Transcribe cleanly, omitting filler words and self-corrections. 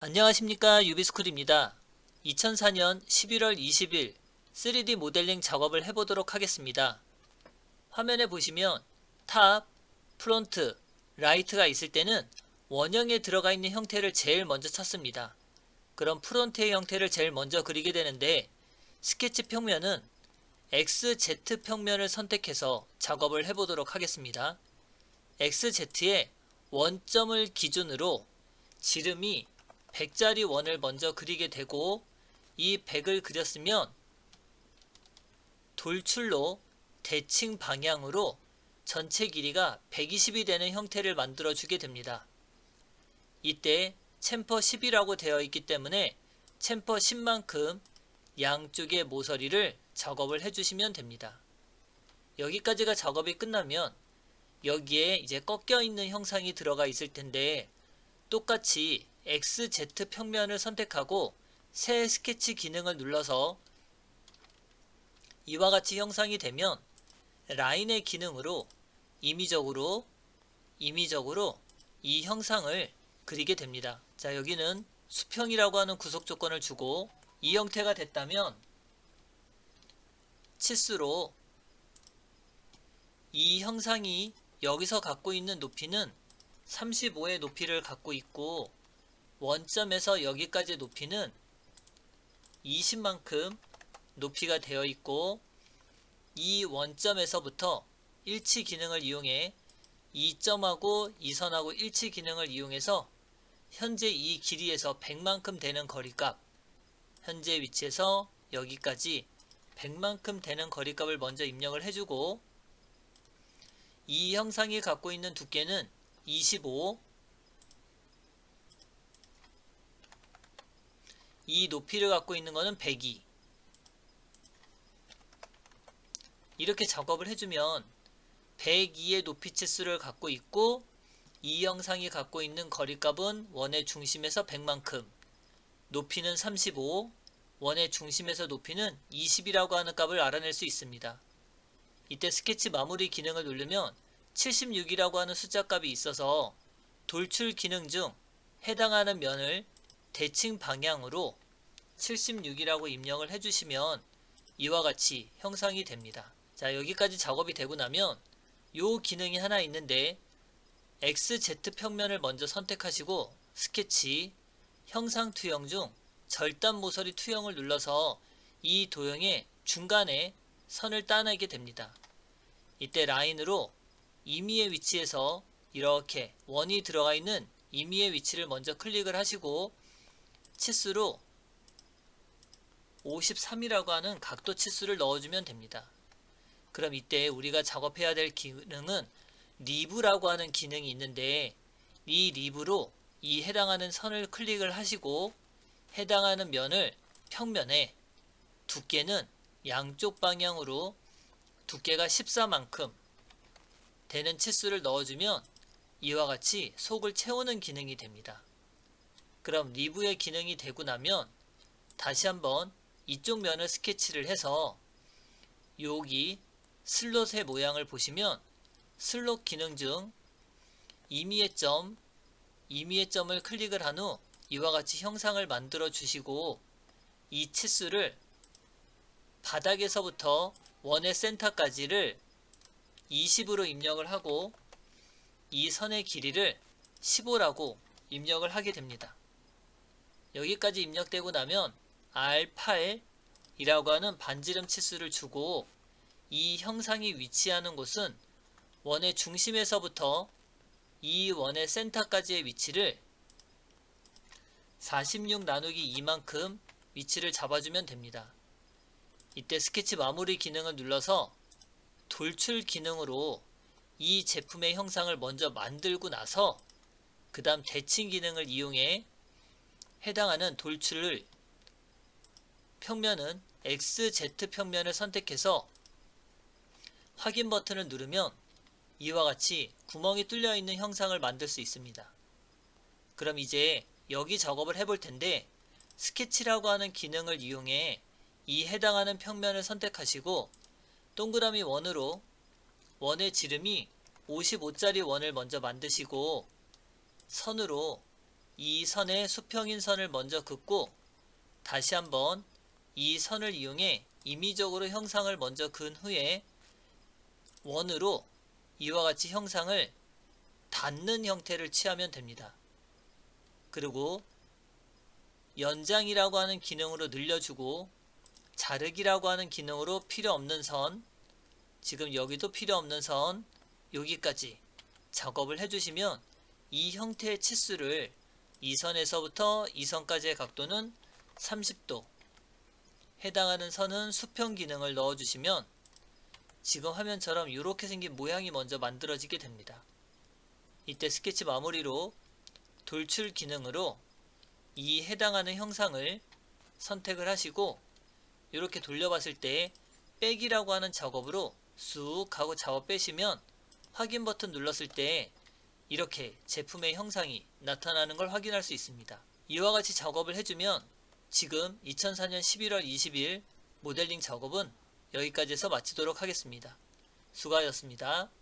안녕하십니까, 유비스쿨입니다. 2004년 11월 20일 3D 모델링 작업을 해보도록 하겠습니다. 화면에 보시면 탑, 프론트, 라이트가 있을 때는 원형에 들어가 있는 형태를 제일 먼저 찾습니다. 그럼 프론트의 형태를 제일 먼저 그리게 되는데, 스케치 평면은 XZ 평면을 선택해서 작업을 해보도록 하겠습니다. XZ에 원점을 기준으로 지름이 100짜리 원을 먼저 그리게 되고, 이 100을 그렸으면 돌출로 대칭 방향으로 전체 길이가 120이 되는 형태를 만들어 주게 됩니다. 이때 챔퍼 10이라고 되어 있기 때문에 챔퍼 10만큼 양쪽의 모서리를 작업을 해주시면 됩니다. 여기까지가 작업이 끝나면 여기에 이제 꺾여 있는 형상이 들어가 있을 텐데, 똑같이 XZ 평면을 선택하고 새 스케치 기능을 눌러서 이와 같이 형상이 되면 라인의 기능으로 임의적으로 이 형상을 그리게 됩니다. 자, 여기는 수평이라고 하는 구속 조건을 주고, 이 형태가 됐다면 치수로 이 형상이 여기서 갖고 있는 높이는 35의 높이를 갖고 있고, 원점에서 여기까지 높이는 20만큼 높이가 되어 있고, 이 원점에서부터 일치 기능을 이용해 이 점하고 이 선하고 일치 기능을 이용해서 현재 이 길이에서 100만큼 되는 거리값, 현재 위치에서 여기까지 100만큼 되는 거리값을 먼저 입력을 해주고, 이 형상이 갖고 있는 두께는 25, 이 높이를 갖고 있는 것은 102. 이렇게 작업을 해주면 102의 높이 치수를 갖고 있고, 이 형상이 갖고 있는 거리값은 원의 중심에서 100만큼, 높이는 35, 원의 중심에서 높이는 20이라고 하는 값을 알아낼 수 있습니다. 이때 스케치 마무리 기능을 누르면 76이라고 하는 숫자 값이 있어서 돌출 기능 중 해당하는 면을 대칭 방향으로 76이라고 입력을 해주시면 이와 같이 형상이 됩니다. 자, 여기까지 작업이 되고 나면 요 기능이 하나 있는데, XZ 평면을 먼저 선택하시고 스케치 형상 투영 중 절단 모서리 투영을 눌러서 이 도형의 중간에 선을 따내게 됩니다. 이때 라인으로 임의의 위치에서 이렇게 원이 들어가 있는 임의의 위치를 먼저 클릭을 하시고, 치수로 53이라고 하는 각도 치수를 넣어주면 됩니다. 그럼 이때 우리가 작업해야 될 기능은 리브라고 하는 기능이 있는데, 이 리브로 이 해당하는 선을 클릭을 하시고 해당하는 면을 평면에 두께는 양쪽 방향으로 두께가 14만큼 되는 치수를 넣어주면 이와 같이 속을 채우는 기능이 됩니다. 그럼 리브의 기능이 되고 나면 다시 한번 이쪽 면을 스케치를 해서 여기 슬롯의 모양을 보시면 슬롯 기능 중 임의의 점을 클릭을 한 후 이와 같이 형상을 만들어 주시고, 이 치수를 바닥에서부터 원의 센터까지를 20으로 입력을 하고, 이 선의 길이를 15라고 입력을 하게 됩니다. 여기까지 입력되고 나면 R8이라고 하는 반지름 치수를 주고, 이 형상이 위치하는 곳은 원의 중심에서부터 이 원의 센터까지의 위치를 46 나누기 2만큼 위치를 잡아주면 됩니다. 이때 스케치 마무리 기능을 눌러서 돌출 기능으로 이 제품의 형상을 먼저 만들고 나서 그 다음 대칭 기능을 이용해 해당하는 돌출을 평면은 XZ 평면을 선택해서 확인 버튼을 누르면 이와 같이 구멍이 뚫려 있는 형상을 만들 수 있습니다. 그럼 이제 여기 작업을 해볼 텐데, 스케치라고 하는 기능을 이용해 이 해당하는 평면을 선택하시고 동그라미 원으로 원의 지름이 55짜리 원을 먼저 만드시고, 선으로 이 선에 수평인 선을 먼저 긋고 다시 한번 이 선을 이용해 임의적으로 형상을 먼저 그은 후에 원으로 이와 같이 형상을 닫는 형태를 취하면 됩니다. 그리고 연장이라고 하는 기능으로 늘려주고 자르기라고 하는 기능으로 필요 없는 선, 지금 여기도 필요 없는 선, 여기까지 작업을 해주시면 이 형태의 치수를 이 선에서부터 이 선까지의 각도는 30도, 해당하는 선은 수평 기능을 넣어주시면 지금 화면처럼 이렇게 생긴 모양이 먼저 만들어지게 됩니다. 이때 스케치 마무리로 돌출 기능으로 이 해당하는 형상을 선택을 하시고 이렇게 돌려봤을 때 빼기라고 하는 작업으로 쑥 하고 잡아 빼시면 확인 버튼 눌렀을 때 이렇게 제품의 형상이 나타나는 걸 확인할 수 있습니다. 이와 같이 작업을 해주면 지금 2004년 11월 20일 모델링 작업은 여기까지 해서 마치도록 하겠습니다. 수고하셨습니다.